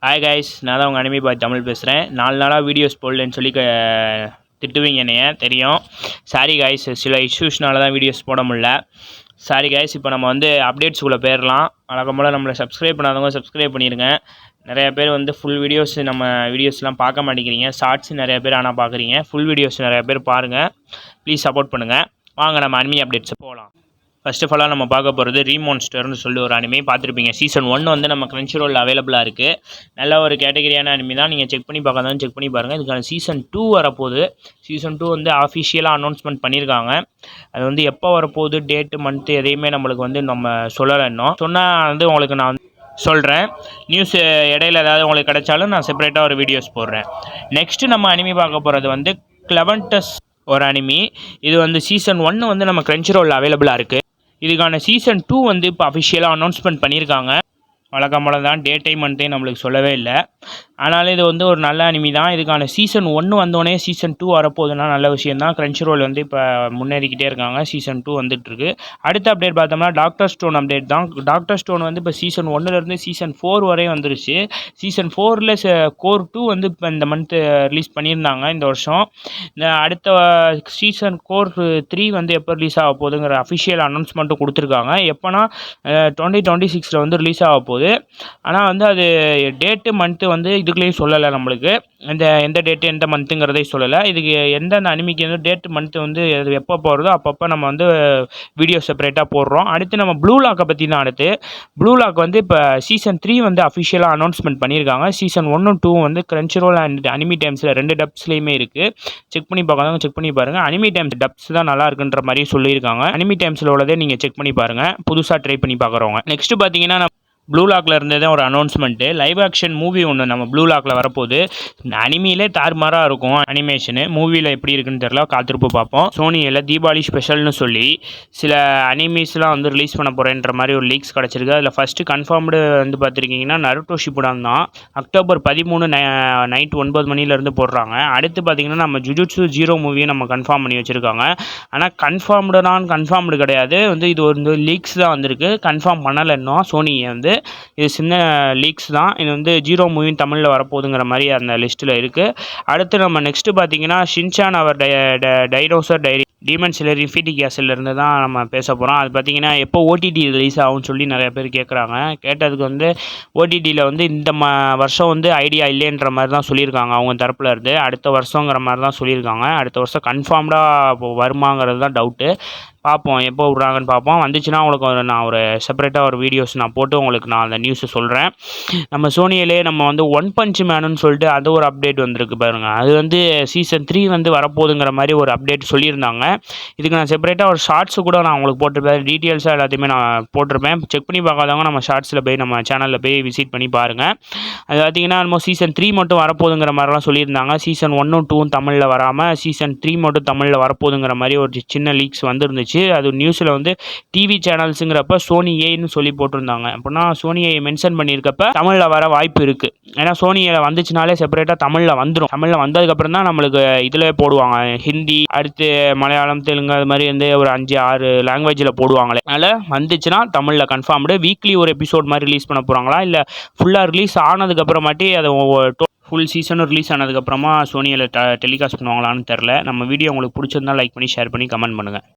Hi guys, நான் தான் உங்கள் அனிமி பாய் தமிழ் பேசுகிறேன். 4 நாளாக வீடியோஸ் போடலன்னு சொல்லி திட்டுவீங்க என்னைய தெரியும். சாரி கைஸ், சில இஷ்யூஸ்னால தான் வீடியோஸ் போட முடியல. Sorry guys. இப்போ நம்ம அப்டேட்ஸ்குள்ளே போயிடலாம். வழக்கம் போல் நம்மளை சப்ஸ்கிரைப் பண்ணாதவங்க சப்ஸ்கிரைப் பண்ணிடுங்க. நிறைய பேர் ஃபுல் வீடியோஸ் நம்ம வீடியோஸ்லாம் பார்க்க மாட்டேங்கிறீங்க. ஷார்ட்ஸ் நிறைய பேர் ஆனால் பார்க்குறீங்க. ஃபுல் வீடியோஸ் நிறைய பேர் பாருங்கள். ப்ளீஸ் சப்போர்ட் பண்ணுங்கள். வாங்க நம்ம அனிமி அப்டேட்ஸ் போகலாம். ஃபர்ஸ்ட் ஆஃப் ஆலாக நம்ம பார்க்க போகிறது ரீமான்ஸ்டர்னு சொல்லி ஒரு அனிமே பார்த்துருப்பீங்க. சீசன் 1 நம்ம Crunchyroll அவைலபிளாக இருக்குது. நல்ல ஒரு கேட்டகரியான அனிமி தான். நீங்கள் செக் பண்ணி பார்க்காதான் செக் பண்ணி பாருங்கள். இதுக்கான சீசன் 2 வரப்போகுது. சீசன் 2 ஆஃபிஷியலாக அனௌன்ஸ்மெண்ட் பண்ணியிருக்காங்க. அது எப்போ வரப்போகுது, டேட்டு, மந்த்து எதையுமே நம்மளுக்கு நம்ம சொல்லலை. இன்னும் சொன்னால் உங்களுக்கு நான் சொல்கிறேன். நியூஸ் இடையில ஏதாவது உங்களுக்கு கிடைச்சாலும் நான் செப்பரேட்டாக ஒரு வீடியோஸ் போடுறேன். நெக்ஸ்ட்டு நம்ம அனிமி பார்க்க போகிறது கிளவன்டஸ் ஒரு அனிமி. இது சீசன் 1 நம்ம Crunchyroll அவைலபிளாக இருக்குது. இதுக்கான சீசன் 2 இப்போ அஃபிஷியலாக அனௌன்ஸ்மெண்ட் பண்ணியிருக்காங்க. வழக்கம் போல தான் டே டைம் மந்த்தையும் நம்மளுக்கு சொல்லவே இல்லை. ஆனாலும் இது ஒரு நல்ல அனிமி தான். இதுக்கான சீசன் 1 வந்தோடனே சீசன் 2 வரப்போகுதுன்னா நல்ல விஷயம் தான். Crunchyroll இப்போ முன்னேறிக்கிட்டே இருக்காங்க. சீசன் 2 வந்துட்டுருக்கு. அடுத்த அப்டேட் பார்த்தோம்னா டாக்டர் ஸ்டோன் அப்டேட் தான். டாக்டர் ஸ்டோன் இப்போ சீசன் 1லேருந்து சீசன் 4 வரையும் வந்துருச்சு. சீசன் 4ல் கோர் 2 இப்போ இந்த மந்த்து ரிலீஸ் பண்ணியிருந்தாங்க இந்த வருஷம். இந்த அடுத்த சீசன் கோர் 3 எப்போ ரிலீஸ் ஆக போகுதுங்கிற அஃபிஷியல் அனௌன்ஸ்மெண்ட்டும் கொடுத்துருக்காங்க. எப்போனா 2026ல் ரிலீஸ் ஆக போகுது. ஆனால் அது டேட்டு மந்த்து இதுக்குள்ளேயும் சொல்லலை. நம்மளுக்கு எந்த டேட்டு எந்த மந்த்துங்கிறதே சொல்லலை. இதுக்கு எந்தெந்த அனிமிக்கு டேட்டு மந்த்து எப்போ போகிறதோ அப்பப்போ நம்ம வீடியோ செப்பரேட்டாக போடுறோம். அடுத்து நம்ம ப்ளூ லாக்கை பற்றி தான். அடுத்து ப்ளூ லாக் இப்போ சீசன் 3 அஃபிஷியலாக அனௌன்ஸ்மெண்ட் பண்ணியிருக்காங்க. சீசன் 1 2 Crunchyroll அண்ட் அனிமி டைம்ஸில் 2 டப்ஸ்லேயுமே இருக்குது. செக் பண்ணி பார்க்காதவங்க செக் பண்ணி பாருங்கள். அனிமி டைம்ஸ் டப்ஸ் தான் நல்லா இருக்குன்ற மாதிரி சொல்லியிருக்காங்க. அனிமி டைம்ஸில் உள்ளதே நீங்கள் செக் பண்ணி பாருங்கள், புதுசாக ட்ரை பண்ணி பார்க்குறவங்க. நெக்ஸ்ட்டு பார்த்தீங்கன்னா ப்ளூ லாக்கில் இருந்ததே ஒரு அனௌன்ஸ்மெண்ட்டு. லைவ் ஆக்ஷன் மூவி ஒன்று நம்ம ப்ளூ லாக்கில் வரப்போகுது. அனிமியிலே தாறுமாறாக இருக்கும் அனிமேஷனு. மூவியில் எப்படி இருக்குன்னு தெரியல, காத்திருப்பு பார்ப்போம். சோனியில் தீபாவளி ஸ்பெஷல்னு சொல்லி சில அனிமீஸ்லாம் ரிலீஸ் பண்ண போகிறேன்ற மாதிரி ஒரு லீக்ஸ் கிடச்சிருக்கு. அதில் ஃபஸ்ட்டு கன்ஃபார்ம்டு பார்த்துருக்கீங்கன்னா நருட்டோ ஷிப்புடன் தான். அக்டோபர் 13 நைட் 9 மணிலேருந்து போடுறாங்க. அடுத்து பார்த்திங்கன்னா நம்ம ஜுஜுட்சு ஜீரோ மூவியை நம்ம கன்ஃபார்ம் பண்ணி வச்சுருக்காங்க. ஆனால் கன்ஃபார்ம்டு கிடையாது. இது ஒரு லீக்ஸ் தான் வந்திருக்கு. கன்ஃபார்ம் பண்ணலை இன்னும் சோனியை. இது சின்ன லீக்ஸ் தான். இது ஜீரோ மூவி தமிழில் வரப்போகுதுங்கிற மாதிரி அந்த லிஸ்ட்டில் இருக்குது. அடுத்து நம்ம நெக்ஸ்ட்டு பார்த்தீங்கன்னா ஷின்சான் அவர் டைனோசர் டைரி டீமன் சிலர் இன்ஃபினிட்டி கேஸிலேருந்து தான் நம்ம பேச போகிறோம். அது பார்த்திங்கன்னா எப்போ ஓடிடி ரிலீஸ் ஆகும்னு சொல்லி நிறைய பேர் கேட்குறாங்க. கேட்டதுக்கு ஓடிடியில் இந்த வருஷம் ஐடியா இல்லைன்ற மாதிரி தான் சொல்லியிருக்காங்க அவங்க தரப்பில் இருந்து. அடுத்த வருஷங்கிற மாதிரி தான் சொல்லியிருக்காங்க. அடுத்த வருஷம் கன்ஃபார்ம்டாக வருமாங்கிறது தான் டவுட்டு. பார்ப்போம், எப்போ விட்றாங்கன்னு பார்ப்போம். வந்துச்சுன்னா உங்களுக்கு நான் ஒரு செப்பரேட்டாக ஒரு வீடியோஸ் நான் போட்டு உங்களுக்கு நான் அந்த நியூஸை சொல்கிறேன். நம்ம சோனியிலே நம்ம ஒன் பஞ்ச் மேனுன்னு சொல்லிட்டு அது ஒரு அப்டேட் வந்திருக்கு பாருங்கள். அது சீசன் 3 வரப்போகுதுங்கிற மாதிரி ஒரு அப்டேட் சொல்லியிருந்தாங்க. இதுக்கு நான் செப்பரேட்டாக ஒரு ஷார்ட்ஸு கூட நான் உங்களுக்கு போட்டிருப்பேன். டீட்டெயில்ஸாக எல்லாத்தையுமே நான் போட்டிருப்பேன். செக் பண்ணி பார்க்காதவங்க நம்ம ஷார்ட்ஸில் போய் நம்ம சேனலில் போய் விசிட் பண்ணி பாருங்கள். அது பார்த்திங்கன்னா நம்ம சீசன் 3 மட்டும் வரப்போகுதுங்கிற மாதிரிலாம் சொல்லியிருந்தாங்க. சீசன் 1 2 தமிழில் வராமல் சீசன் 3 மட்டும் தமிழில் வரப்போகுதுங்கிற மாதிரி ஒரு சின்ன லீக்ஸ் வந்துருந்துச்சு. அது நியூஸில் டிவி சேனல்ஸுங்கிறப்ப சோனி ஏன்னு சொல்லி போட்டிருந்தாங்க. அப்படின்னா சோனியை மென்ஷன் பண்ணியிருக்கப்ப தமிழில் வர வாய்ப்பு இருக்குது. ஏன்னா சோனியில் வந்துச்சுனாலே செப்பரேட்டாக தமிழில் வந்துடும். தமிழில் வந்ததுக்கப்புறம் தான் நம்மளுக்கு இதில் போடுவாங்க. ஹிந்தி, அடுத்து மலையாளம், தெலுங்கு, அது மாதிரி ஒரு 5-6 லாங்குவேஜில் போடுவாங்களே. அதனால் வந்துச்சுன்னா தமிழில் கன்ஃபார்ம்டு. வீக்லி ஒரு எபிசோட் மாதிரி ரிலீஸ் பண்ண போகிறாங்களா, இல்லை ஃபுல்லாக ரிலீஸ் ஆனதுக்கப்புறமாட்டி அதை ஃபுல் சீசனும் ரிலீஸ் ஆனதுக்கப்புறமா சோனியில் டெலிகாஸ்ட் பண்ணுவாங்களான்னு தெரில. நம்ம வீடியோ உங்களுக்கு பிடிச்சிருந்தா லைக் பண்ணி ஷேர் பண்ணி கமெண்ட் பண்ணுங்கள்.